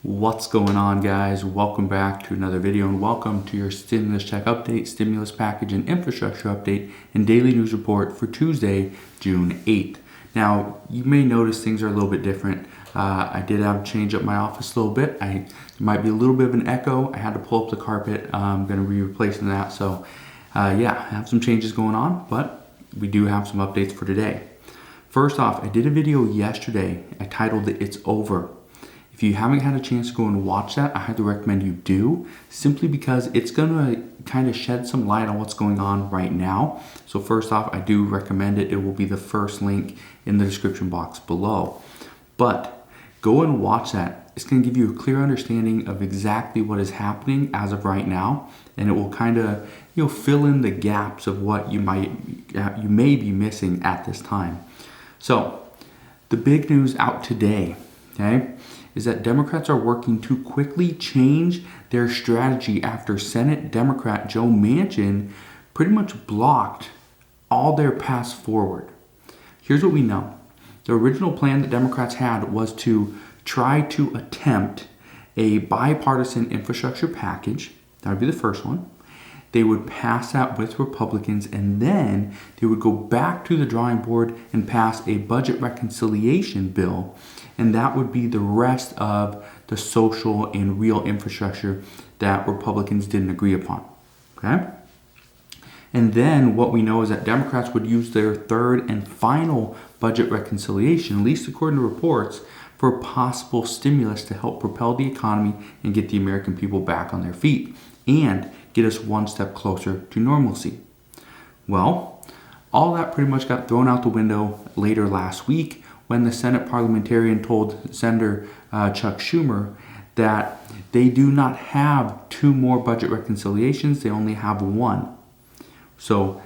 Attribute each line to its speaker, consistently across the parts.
Speaker 1: What's going on, guys? Welcome back to another video and welcome to your stimulus check update, stimulus package and infrastructure update and daily news report for Tuesday, June 8th. Now, you may notice things are a little bit different. I did have to change up my office a little bit. There might be a little bit of an echo. I had to pull up the carpet. I'm going to be replacing that. So yeah, I have some changes going on, but we do have some updates for today. First off, I did a video yesterday. I titled it, "It's Over." If you haven't had a chance to go and watch that, I highly recommend you do, simply because it's going to kind of shed some light on what's going on right now. So first off, I do recommend it. It will be the first link in the description box below. But go and watch that. It's going to give you a clear understanding of exactly what is happening as of right now, and it will kind of fill in the gaps of what you may be missing at this time. So the big news out today, okay, is that Democrats are working to quickly change their strategy after Senate Democrat Joe Manchin pretty much blocked all their paths forward. Here's what we know. The original plan that Democrats had was to try to attempt a bipartisan infrastructure package. That would be the first one. They would pass that with Republicans, and then they would go back to the drawing board and pass a budget reconciliation bill, and that would be the rest of the social and real infrastructure that Republicans didn't agree upon. Okay? And then what we know is that Democrats would use their third and final budget reconciliation, at least according to reports, for possible stimulus to help propel the economy and get the American people back on their feet and get us one step closer to normalcy. Well, all that pretty much got thrown out the window later last week when the Senate parliamentarian told Senator Chuck Schumer that they do not have two more budget reconciliations, they only have one. So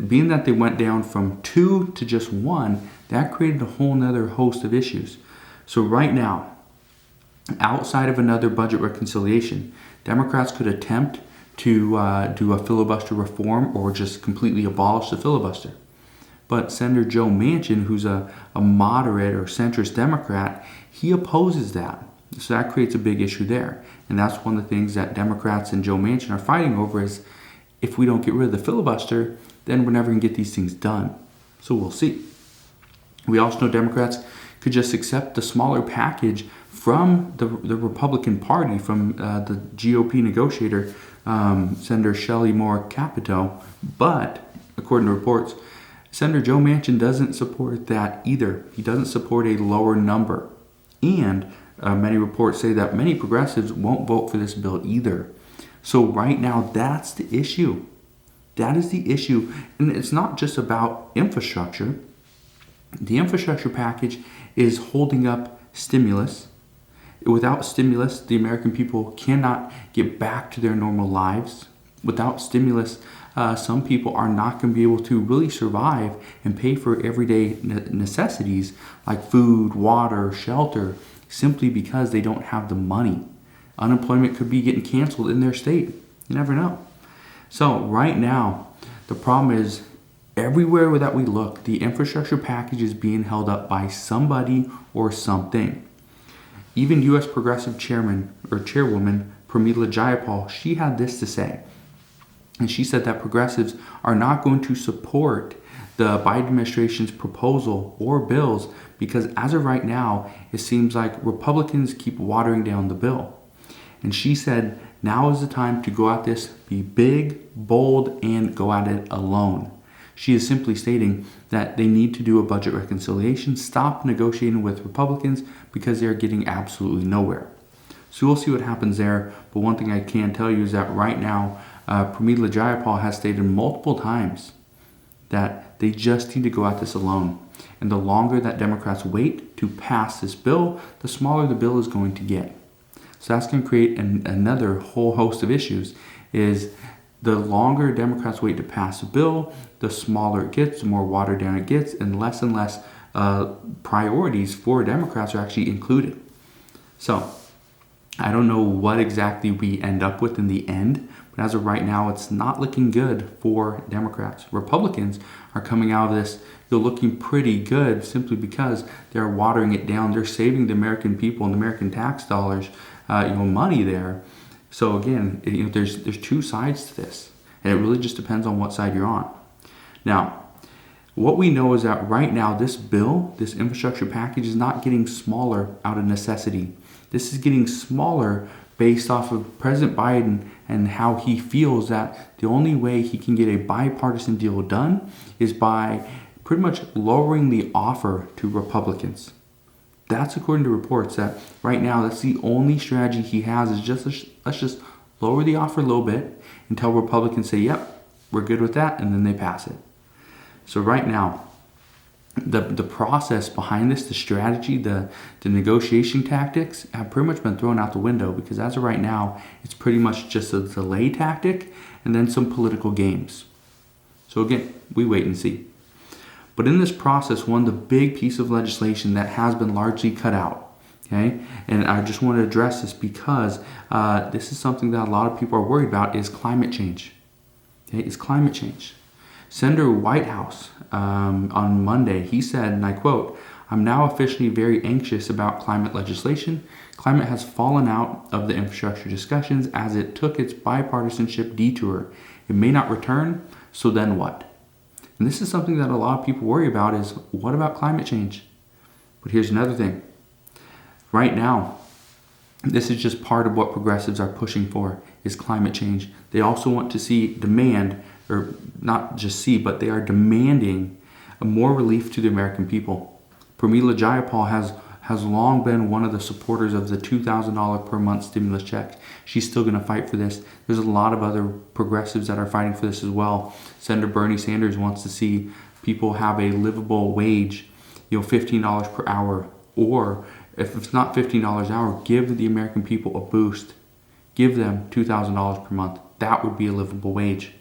Speaker 1: being that they went down from two to just one, that created a whole nother host of issues. So right now, outside of another budget reconciliation, Democrats could attempt to do a filibuster reform or just completely abolish the filibuster. But Senator Joe Manchin, who's a moderate or centrist Democrat, he opposes that. So that creates a big issue there. And that's one of the things that Democrats and Joe Manchin are fighting over is if we don't get rid of the filibuster, then we're never going to get these things done. So we'll see. We also know Democrats could just accept the smaller package from the Republican Party, from the GOP negotiator, Senator Shelley Moore Capito. But according to reports, Senator Joe Manchin doesn't support that either. He doesn't support a lower number. And many reports say that many progressives won't vote for this bill either. So right now, that's the issue. That is the issue. And it's not just about infrastructure. The infrastructure package is holding up stimulus. Without stimulus, the American people cannot get back to their normal lives. Without stimulus, some people are not going to be able to really survive and pay for everyday necessities like food, water, shelter, simply because they don't have the money. Unemployment could be getting canceled in their state. You never know. So right now, the problem is everywhere that we look, the infrastructure package is being held up by somebody or something. Even U.S. Progressive Chairwoman Pramila Jayapal, she had this to say. And she said that progressives are not going to support the Biden administration's proposal or bills because as of right now, it seems like Republicans keep watering down the bill. And she said, now is the time to go at this, be big, bold, and go at it alone. She is simply stating that they need to do a budget reconciliation, stop negotiating with Republicans because they're getting absolutely nowhere. So we'll see what happens there. But one thing I can tell you is that right now, Pramila Jayapal has stated multiple times that they just need to go at this alone. And the longer that Democrats wait to pass this bill, the smaller the bill is going to get. So that's going to create another whole host of issues. Is the longer Democrats wait to pass a bill, the smaller it gets, the more watered down it gets, and less priorities for Democrats are actually included. So I don't know what exactly we end up with in the end, but as of right now, it's not looking good for Democrats. Republicans are coming out of this, they're looking pretty good simply because they're watering it down. They're saving the American people and the American tax dollars money there. So again, there's two sides to this, and it really just depends on what side you're on. Now, what we know is that right now this bill, this infrastructure package, is not getting smaller out of necessity. This is getting smaller based off of President Biden and how he feels that the only way he can get a bipartisan deal done is by pretty much lowering the offer to Republicans. That's according to reports that right now that's the only strategy he has is let's just lower the offer a little bit until Republicans say, yep, we're good with that, and then they pass it. So right now, the process behind this, the strategy, the negotiation tactics have pretty much been thrown out the window, because as of right now, it's pretty much just a delay tactic and then some political games. So again, we wait and see. But in this process, one of the big pieces of legislation that has been largely cut out, okay, and I just want to address this because this is something that a lot of people are worried about, is climate change. Okay, it's climate change. Senator Whitehouse on Monday, he said, and I quote, "I'm now officially very anxious about climate legislation. Climate has fallen out of the infrastructure discussions as it took its bipartisanship detour. It may not return, so then what?" And this is something that a lot of people worry about, is what about climate change? But here's another thing. Right now, this is just part of what progressives are pushing for, is climate change. They also want to demand, or not just see, but they are demanding more relief to the American people. Pramila Jayapal has long been one of the supporters of the $2,000 per month stimulus check. She's still going to fight for this. There's a lot of other progressives that are fighting for this as well. Senator Bernie Sanders wants to see people have a livable wage, $15 per hour, or if it's not $15 an hour, give the American people a boost. Give them $2,000 per month. That would be a livable wage.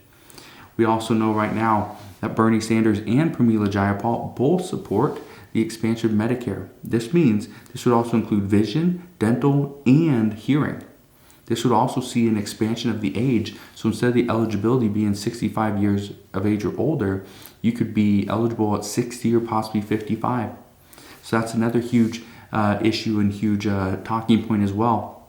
Speaker 1: We also know right now that Bernie Sanders and Pramila Jayapal both support the expansion of Medicare. This means this would also include vision, dental, and hearing. This would also see an expansion of the age. So instead of the eligibility being 65 years of age or older, you could be eligible at 60 or possibly 55. So that's another huge issue and huge talking point as well.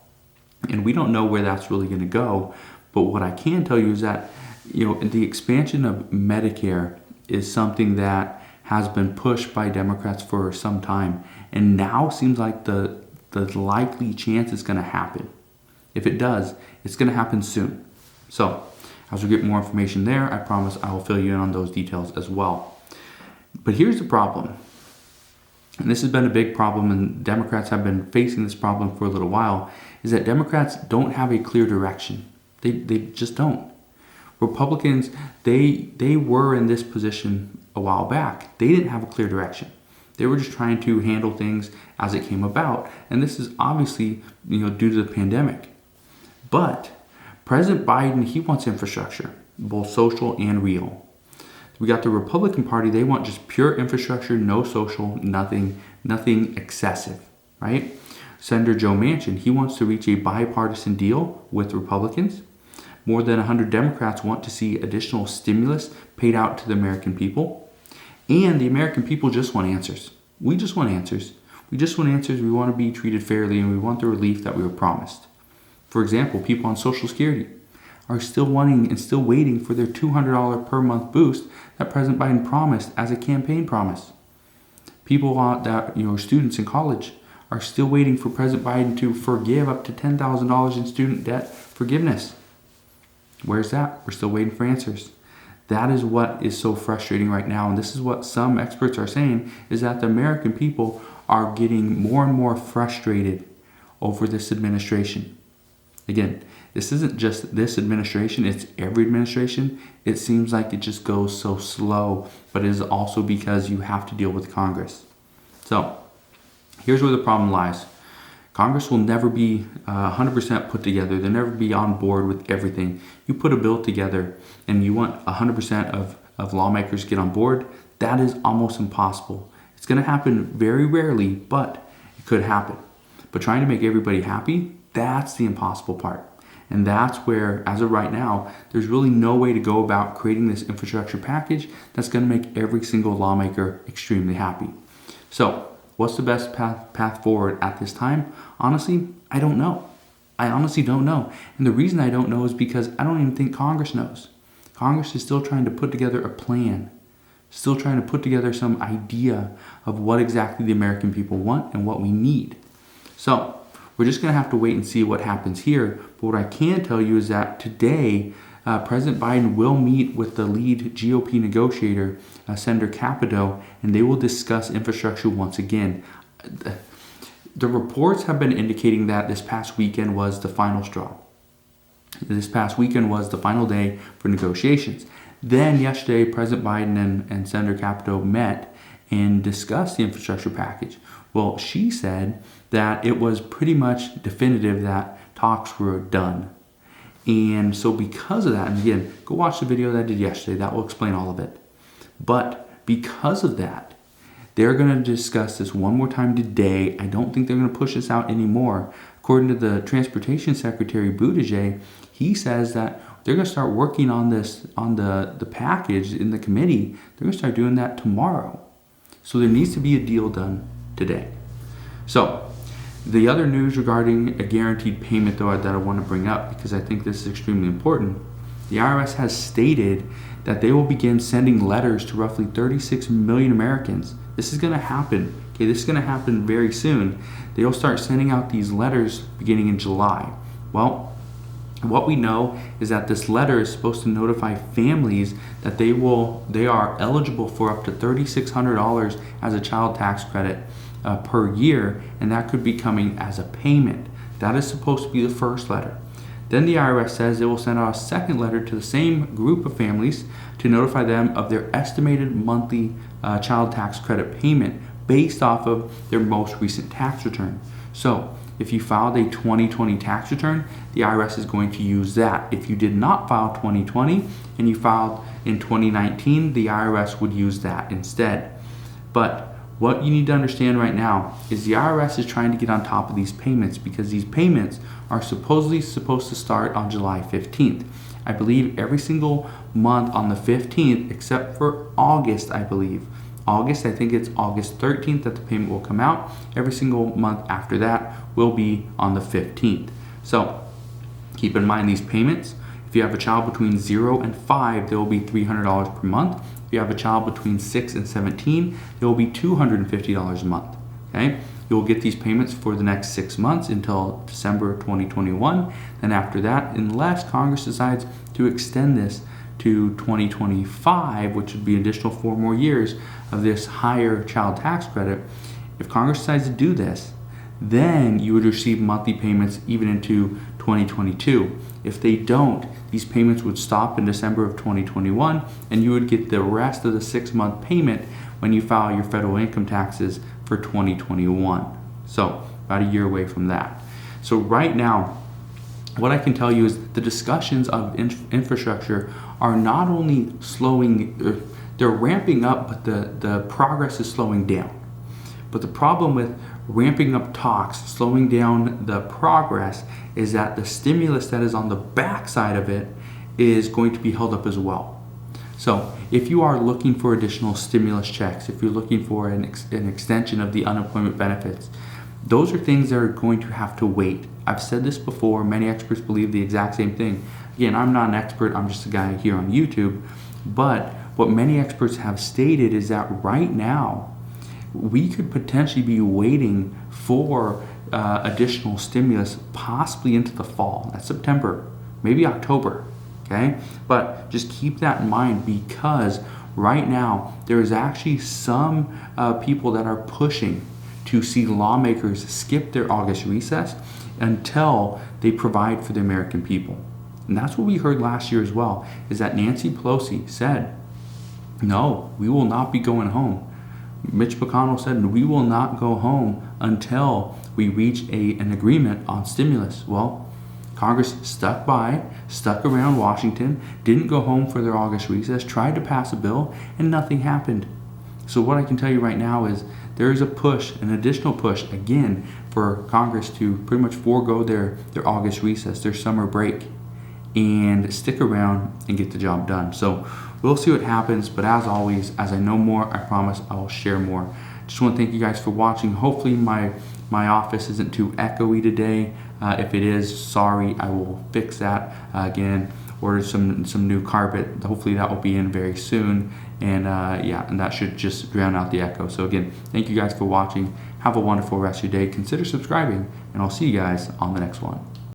Speaker 1: And we don't know where that's really going to go. But what I can tell you is that the expansion of Medicare is something that has been pushed by Democrats for some time, and now seems like the likely chance is going to happen. If it does, it's going to happen soon. So, as we get more information there, I promise I will fill you in on those details as well. But here's the problem, and this has been a big problem, and Democrats have been facing this problem for a little while, is that Democrats don't have a clear direction. They just don't. Republicans, they were in this position a while back. They didn't have a clear direction. They were just trying to handle things as it came about. And this is obviously, due to the pandemic. But President Biden, he wants infrastructure, both social and real. We got the Republican Party, they want just pure infrastructure, no social, nothing excessive, right? Senator Joe Manchin, he wants to reach a bipartisan deal with Republicans. More than 100 Democrats want to see additional stimulus paid out to the American people. And the American people just want answers. We just want answers. We just want answers. We want to be treated fairly, and we want the relief that we were promised. For example, people on Social Security are still wanting and still waiting for their $200 per month boost that President Biden promised as a campaign promise. People students in college are still waiting for President Biden to forgive up to $10,000 in student debt forgiveness. Where's that? We're still waiting for answers. That is what is so frustrating right now, and this is what some experts are saying, is that the American people are getting more and more frustrated over this administration. Again, this isn't just this administration, it's every administration. It seems like it just goes so slow, but it is also because you have to deal with Congress. So, here's where the problem lies. Congress will never be 100% put together. They'll never be on board with everything. You put a bill together and you want 100% of lawmakers to get on board, that is almost impossible. It's going to happen very rarely, but it could happen. But trying to make everybody happy, that's the impossible part. And that's where, as of right now, there's really no way to go about creating this infrastructure package that's going to make every single lawmaker extremely happy. So, what's the best path forward at this time? Honestly, I don't know. I honestly don't know. And the reason I don't know is because I don't even think Congress knows. Congress is still trying to put together a plan, still trying to put together some idea of what exactly the American people want and what we need. So we're just going to have to wait and see what happens here. But what I can tell you is that today, President Biden will meet with the lead GOP negotiator, Senator Capito, and they will discuss infrastructure once again. The reports have been indicating that this past weekend was the final straw. This past weekend was the final day for negotiations. Then yesterday, President Biden and Senator Capito met and discussed the infrastructure package. Well, she said that it was pretty much definitive that talks were done. And so because of that, and again, go watch the video that I did yesterday, that will explain all of it. But because of that, they're going to discuss this one more time today. I don't think they're going to push this out anymore. According to the Transportation Secretary, Buttigieg, he says that they're going to start working on this, on the package in the committee. They're going to start doing that tomorrow. So there needs to be a deal done today. So the other news regarding a guaranteed payment, though, that I want to bring up because I think this is extremely important. The IRS has stated that they will begin sending letters to roughly 36 million Americans. This is going to happen. Okay, this is going to happen very soon. They'll start sending out these letters beginning in July. Well, what we know is that this letter is supposed to notify families that they are eligible for up to $3,600 as a child tax credit per year, and that could be coming as a payment. That is supposed to be the first letter. Then the IRS says it will send out a second letter to the same group of families to notify them of their estimated monthly child tax credit payment based off of their most recent tax return. So if you filed a 2020 tax return, the IRS is going to use that. If you did not file 2020 and you filed in 2019, the IRS would use that instead. But what you need to understand right now is the IRS is trying to get on top of these payments because these payments are supposedly supposed to start on July 15th. I believe every single month on the 15th, except for August, I believe. August, I think it's August 13th that the payment will come out. Every single month after that will be on the 15th. So keep in mind these payments. If you have a child between 0 and 5, there will be $300 per month. If you have a child between 6 and 17, there will be $250 a month. Okay? You'll get these payments for the next 6 months until December 2021. Then after that, unless Congress decides to extend this to 2025, which would be an additional 4 more years of this higher child tax credit, if Congress decides to do this, then you would receive monthly payments even into 2022. If they don't, these payments would stop in December of 2021, and you would get the rest of the 6-month payment when you file your federal income taxes for 2021. So about a year away from that. So right now, what I can tell you is the discussions of infrastructure are not only slowing, they're ramping up, but the progress is slowing down. But the problem with ramping up talks, slowing down the progress, is that the stimulus that is on the backside of it is going to be held up as well. So if you are looking for additional stimulus checks, if you're looking for an extension of the unemployment benefits, those are things that are going to have to wait. I've said this before, many experts believe the exact same thing. Again, I'm not an expert, I'm just a guy here on YouTube, but what many experts have stated is that right now, we could potentially be waiting for additional stimulus possibly into the fall. That's September, maybe October, okay? But just keep that in mind because right now, there is actually some people that are pushing to see lawmakers skip their August recess until they provide for the American people. And that's what we heard last year as well, is that Nancy Pelosi said, no, we will not be going home. Mitch McConnell said, we will not go home until we reach an agreement on stimulus. Well, Congress stuck around Washington, didn't go home for their August recess, tried to pass a bill, and nothing happened. So what I can tell you right now is there is a push, an additional push, again, for Congress to pretty much forego their August recess, their summer break, and stick around and get the job done. So we'll see what happens, but as always, as I know more, I promise I will share more. Just want to thank you guys for watching. Hopefully my office isn't too echoey today. If it is, sorry, I will fix that. Again, order some new carpet. Hopefully that will be in very soon. And yeah, and that should just drown out the echo. So again, thank you guys for watching. Have a wonderful rest of your day. Consider subscribing, and I'll see you guys on the next one.